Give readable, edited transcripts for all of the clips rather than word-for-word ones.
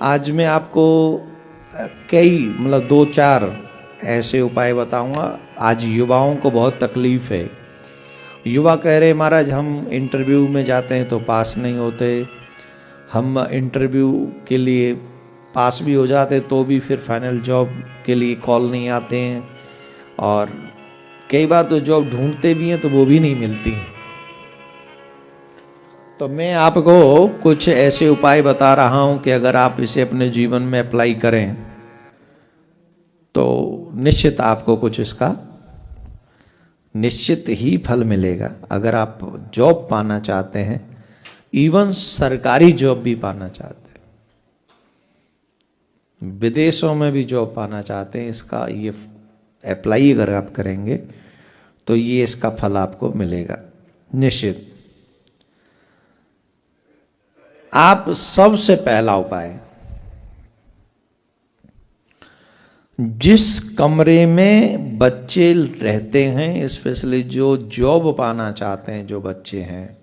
आज मैं आपको कई मतलब 2-4 ऐसे उपाय बताऊंगा। आज युवाओं को बहुत तकलीफ है। युवा कह रहे महाराज हम इंटरव्यू में जाते हैं तो पास नहीं होते, हम इंटरव्यू के लिए पास भी हो जाते तो भी फिर फाइनल जॉब के लिए कॉल नहीं आते हैं, और कई बार तो जॉब ढूंढते भी हैं तो वो भी नहीं मिलती। तो मैं आपको कुछ ऐसे उपाय बता रहा हूं कि अगर आप इसे अपने जीवन में अप्लाई करें तो निश्चित आपको कुछ इसका निश्चित ही फल मिलेगा। अगर आप जॉब पाना चाहते हैं, इवन सरकारी जॉब भी पाना चाहते हैं, विदेशों में भी जॉब पाना चाहते हैं, इसका ये अप्लाई अगर आप करेंगे तो ये इसका फल आपको मिलेगा निश्चित। आप सबसे पहला उपाय, जिस कमरे में बच्चे रहते हैं, स्पेशली जो जॉब पाना चाहते हैं जो बच्चे हैं,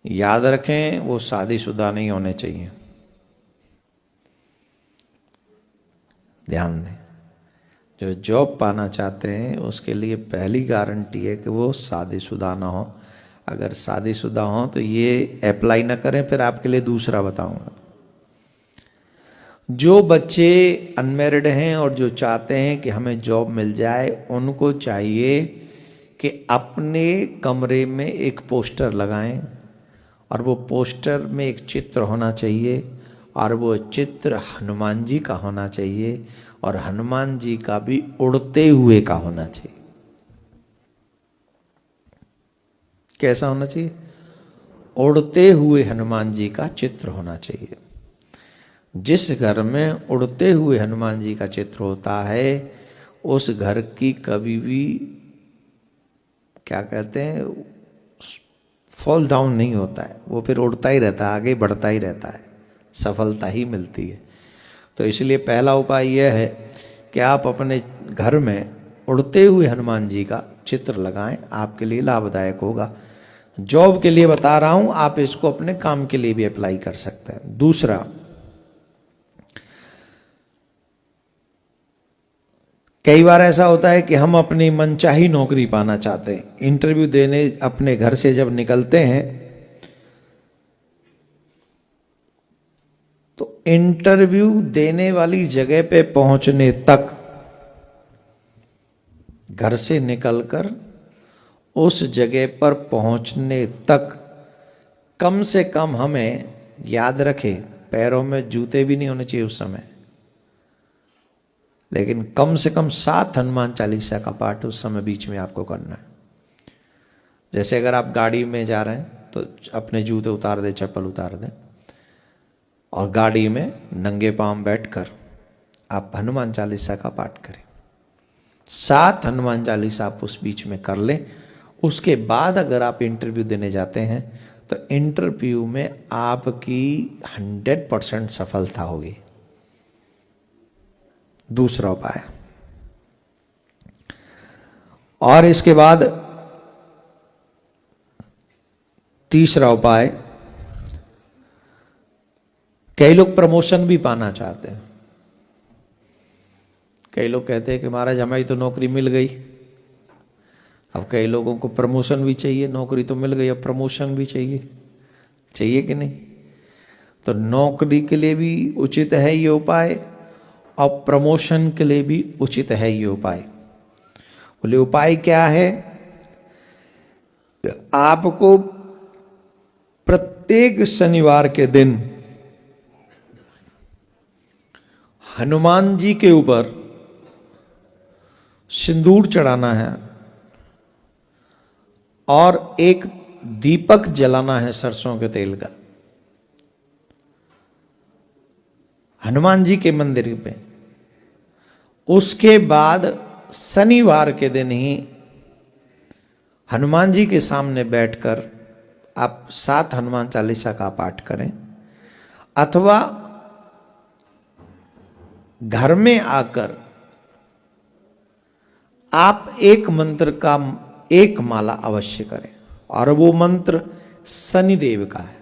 याद रखें वो शादीशुदा नहीं होने चाहिए। ध्यान दें, जो जॉब पाना चाहते हैं उसके लिए पहली गारंटी है कि वो शादीशुदा ना हो। अगर शादीशुदा हो तो ये अप्लाई ना करें। फिर आपके लिए दूसरा बताऊंगा। जो बच्चे अनमैरिड हैं और जो चाहते हैं कि हमें जॉब मिल जाए, उनको चाहिए कि अपने कमरे में एक पोस्टर लगाएं, और वो पोस्टर में एक चित्र होना चाहिए, और वो चित्र हनुमान जी का होना चाहिए, और हनुमान जी का भी उड़ते हुए का होना चाहिए। कैसा होना चाहिए? उड़ते हुए हनुमान जी का चित्र होना चाहिए। जिस घर में उड़ते हुए हनुमान जी का चित्र होता है, उस घर की कभी भी क्या कहते हैं, फॉल डाउन नहीं होता है, वो फिर उड़ता ही रहता है, आगे बढ़ता ही रहता है, सफलता ही मिलती है। तो इसलिए पहला उपाय यह है कि आप अपने घर में उड़ते हुए हनुमान जी का चित्र लगाएं, आपके लिए लाभदायक होगा। जॉब के लिए बता रहा हूं, आप इसको अपने काम के लिए भी अप्लाई कर सकते हैं। दूसरा, कई बार ऐसा होता है कि हम अपनी मनचाही नौकरी पाना चाहते हैं। इंटरव्यू देने अपने घर से जब निकलते हैं तो इंटरव्यू देने वाली जगह पे पहुंचने तक, घर से निकलकर उस जगह पर पहुंचने तक कम से कम हमें याद रखें, पैरों में जूते भी नहीं होने चाहिए उस समय, लेकिन कम से कम 7 हनुमान चालीसा का पाठ उस समय बीच में आपको करना है। जैसे अगर आप गाड़ी में जा रहे हैं तो अपने जूते उतार दें, चप्पल उतार दें, और गाड़ी में नंगे पांव बैठकर आप हनुमान चालीसा का पाठ करें। 7 हनुमान चालीसा आप उस बीच में कर लें। उसके बाद अगर आप इंटरव्यू देने जाते हैं तो इंटरव्यू में आपकी 100% सफलता होगी। दूसरा उपाय, और इसके बाद तीसरा उपाय, कई लोग प्रमोशन भी पाना चाहते हैं। कई लोग कहते हैं कि महाराज हमारी तो नौकरी मिल गई, अब कई लोगों को प्रमोशन भी चाहिए। नौकरी तो मिल गई, अब प्रमोशन भी चाहिए, चाहिए कि नहीं? तो नौकरी के लिए भी उचित है ये उपाय, और प्रमोशन के लिए भी उचित है ये उपाय। बोले उपाय क्या है? आपको प्रत्येक शनिवार के दिन हनुमान जी के ऊपर सिंदूर चढ़ाना है, और एक दीपक जलाना है सरसों के तेल का, हनुमान जी के मंदिर पे। उसके बाद शनिवार के दिन ही हनुमान जी के सामने बैठकर आप 7 हनुमान चालीसा का पाठ करें, अथवा घर में आकर आप एक मंत्र का एक माला अवश्य करें, और वो मंत्र शनिदेव का है।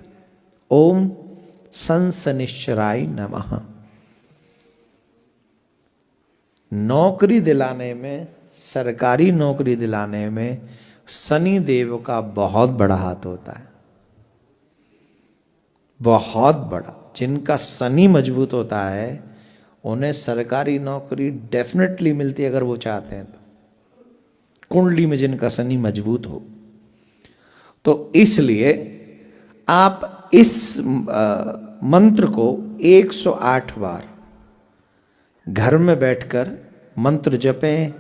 ओम संसनिश्चराय नमः। नौकरी दिलाने में, सरकारी नौकरी दिलाने में शनि देव का बहुत बड़ा हाथ होता है, बहुत बड़ा। जिनका शनि मजबूत होता है उन्हें सरकारी नौकरी डेफिनेटली मिलती है, अगर वो चाहते हैं तो। कुंडली में जिनका शनि मजबूत हो। तो इसलिए आप इस मंत्र को 108 बार घर में बैठकर मंत्र जपें।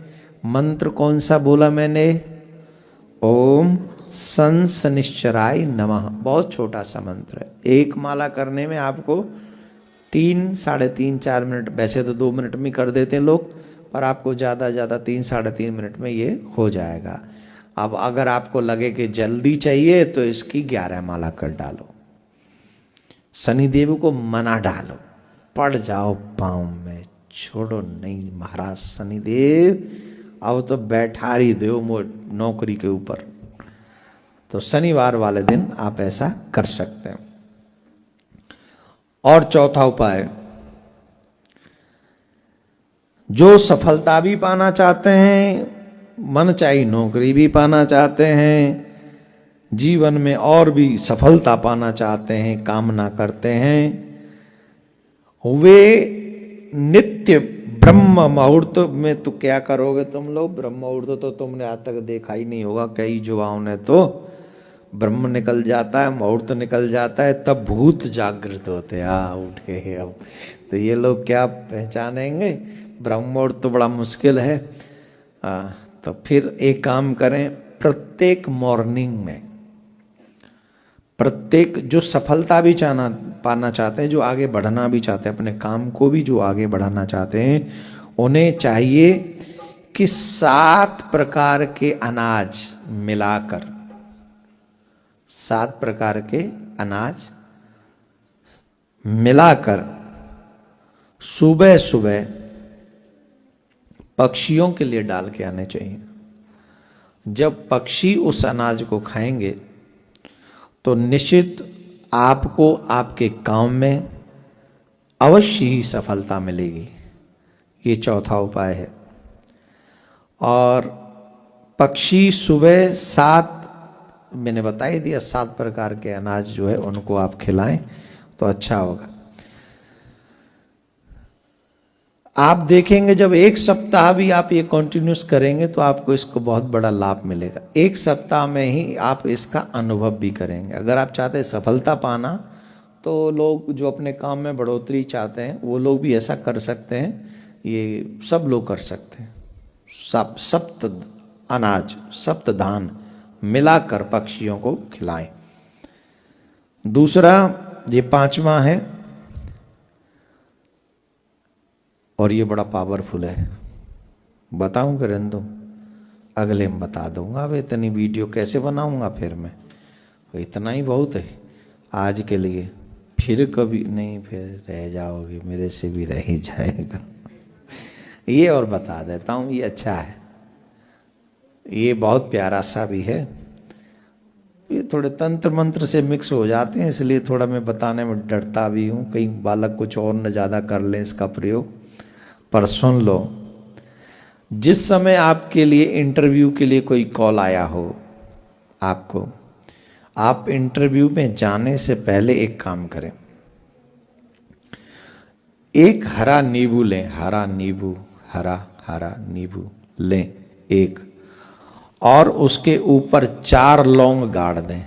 मंत्र कौन सा बोला मैंने? ओम संसनिश्चराय नमः। बहुत छोटा सा मंत्र है। एक माला करने में आपको 3, साढ़े 3, 4 मिनट, वैसे तो 2 मिनट में कर देते हैं लोग, पर आपको ज़्यादा 3, साढ़े 3 मिनट में ये हो जाएगा। अब अगर आपको लगे कि जल्दी चाहिए तो इसकी 11 माला कर डालो। शनिदेव को मना डालो, पड़ जाओ पाँव में, छोड़ो नहीं महाराज शनिदेव, अब तो बैठा ही दो नौकरी के ऊपर। तो शनिवार वाले दिन आप ऐसा कर सकते हैं। और चौथा उपाय, जो सफलता भी पाना चाहते हैं, मन चाही नौकरी भी पाना चाहते हैं, जीवन में और भी सफलता पाना चाहते हैं, कामना करते हैं, वे नित्य ब्रह्म मुहूर्त में तो क्या करोगे तुम लोग? ब्रह्म मुहूर्त तो तुमने आज तक देखा ही नहीं होगा। कई युवाओं ने तो ब्रह्म निकल जाता है, मुहूर्त निकल जाता है, तब भूत जागृत होते हैं, उठे अब। तो ये लोग क्या पहचानेंगे? ब्रह्म मुहूर्त तो बड़ा मुश्किल है। तो फिर एक काम करें, प्रत्येक मॉर्निंग में, प्रत्येक जो सफलता भी पाना चाहते हैं, जो आगे बढ़ना भी चाहते हैं, अपने काम को भी जो आगे बढ़ाना चाहते हैं, उन्हें चाहिए कि 7 प्रकार के अनाज मिलाकर, 7 प्रकार के अनाज मिलाकर सुबह सुबह पक्षियों के लिए डाल के आने चाहिए। जब पक्षी उस अनाज को खाएंगे तो निश्चित आपको आपके काम में अवश्य ही सफलता मिलेगी। ये चौथा उपाय है। और पक्षी सुबह 7, मैंने बता ही दिया, 7 प्रकार के अनाज जो है उनको आप खिलाएं तो अच्छा होगा। आप देखेंगे जब 1 सप्ताह भी आप ये कंटिन्यूस करेंगे तो आपको इसको बहुत बड़ा लाभ मिलेगा। 1 सप्ताह में ही आप इसका अनुभव भी करेंगे। अगर आप चाहते हैं सफलता पाना, तो लोग जो अपने काम में बढ़ोतरी चाहते हैं वो लोग भी ऐसा कर सकते हैं। ये सब लोग कर सकते हैं। सप्त अनाज, सप्त धान मिलाकर पक्षियों को खिलाएं। दूसरा, ये 5वां है और ये बड़ा पावरफुल है। बताऊं कि रहने दूं? अगले में बता दूंगा। अब इतनी वीडियो कैसे बनाऊंगा फिर मैं? इतना ही बहुत है आज के लिए। फिर कभी नहीं, फिर रह जाओगे, मेरे से भी रह ही जाएगा। ये और बता देता हूँ, ये अच्छा है, ये बहुत प्यारा सा भी है। ये थोड़े तंत्र मंत्र से मिक्स हो जाते हैं, इसलिए थोड़ा मैं बताने में डरता भी हूँ, कहीं बालक कुछ और न ज़्यादा कर लें इसका प्रयोग। पर सुन लो, जिस समय आपके लिए इंटरव्यू के लिए कोई कॉल आया हो आपको, आप इंटरव्यू में जाने से पहले एक काम करें, एक हरा नींबू लें, हरा नींबू, हरा नींबू लें एक, और उसके ऊपर 4 लौंग गाड़ दें।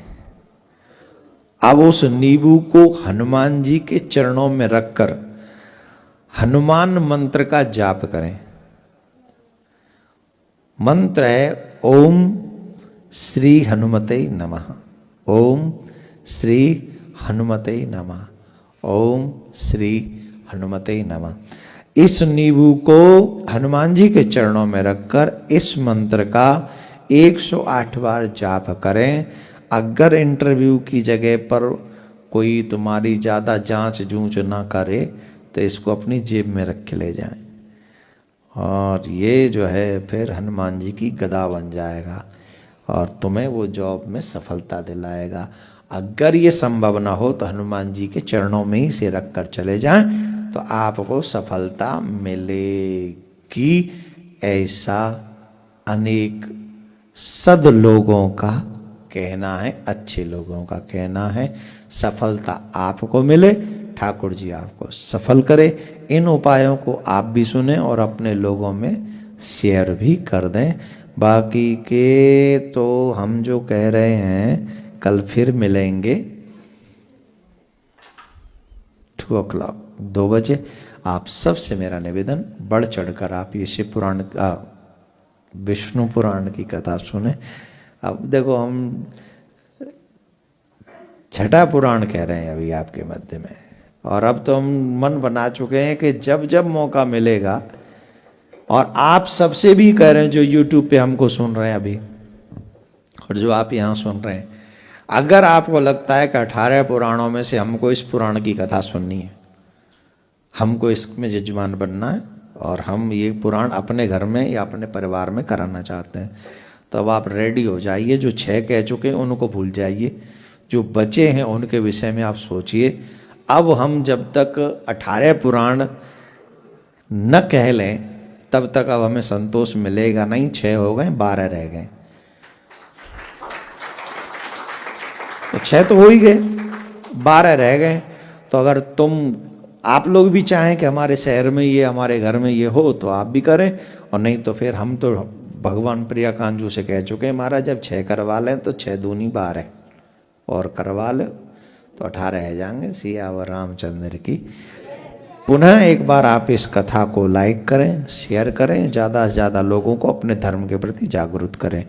अब उस नींबू को हनुमान जी के चरणों में रखकर हनुमान मंत्र का जाप करें। मंत्र है ओम श्री हनुमते नमः, ओम श्री हनुमते नमः, ओम श्री हनुमते नमः। इस नींबू को हनुमान जी के चरणों में रखकर इस मंत्र का 108 बार जाप करें। अगर इंटरव्यू की जगह पर कोई तुम्हारी ज़्यादा जांच जूझ ना करे तो इसको अपनी जेब में रख के ले जाएं, और ये जो है फिर हनुमान जी की गदा बन जाएगा और तुम्हें वो जॉब में सफलता दिलाएगा। अगर ये संभव ना हो तो हनुमान जी के चरणों में ही सिर रख कर चले जाएं तो आपको सफलता मिलेगी। ऐसा अनेक सद लोगों का कहना है, अच्छे लोगों का कहना है। सफलता आपको मिले, ठाकुर जी आपको सफल करे। इन उपायों को आप भी सुने और अपने लोगों में शेयर भी कर दें। बाकी के तो हम जो कह रहे हैं कल फिर मिलेंगे 2 बजे। आप सबसे मेरा निवेदन, बढ़ चढ़कर आप ये शिव पुराण का, विष्णु पुराण की कथा सुने। अब देखो हम छठा पुराण कह रहे हैं अभी आपके मध्य में, और अब तो हम मन बना चुके हैं कि जब जब मौका मिलेगा, और आप सबसे भी कह रहे हैं जो YouTube पे हमको सुन रहे हैं अभी और जो आप यहाँ सुन रहे हैं, अगर आपको लगता है कि 18 पुराणों में से हमको इस पुराण की कथा सुननी है, हमको इसमें यजमान बनना है और हम ये पुराण अपने घर में या अपने परिवार में कराना चाहते हैं, तो अब आप रेडी हो जाइए। जो 6 कह चुके हैं उनको भूल जाइए, जो बचे हैं उनके विषय में आप सोचिए। अब हम जब तक 18 पुराण न कह लें तब तक अब हमें संतोष मिलेगा नहीं। 6 हो गए, 12 रह गए, तो 6 तो हो ही गए, 12 रह गए। तो अगर आप लोग भी चाहें कि हमारे शहर में ये, हमारे घर में ये हो, तो आप भी करें, और नहीं तो फिर हम तो भगवान प्रिया कांजू से कह चुके हैं महाराज, जब 6 करवा लें तो 6 दूनी 12 और करवा ले तो 18 रह जाएंगे। सियावर रामचंद्र की। पुनः एक बार आप इस कथा को लाइक करें, शेयर करें, ज़्यादा से ज़्यादा लोगों को अपने धर्म के प्रति जागरूक करें।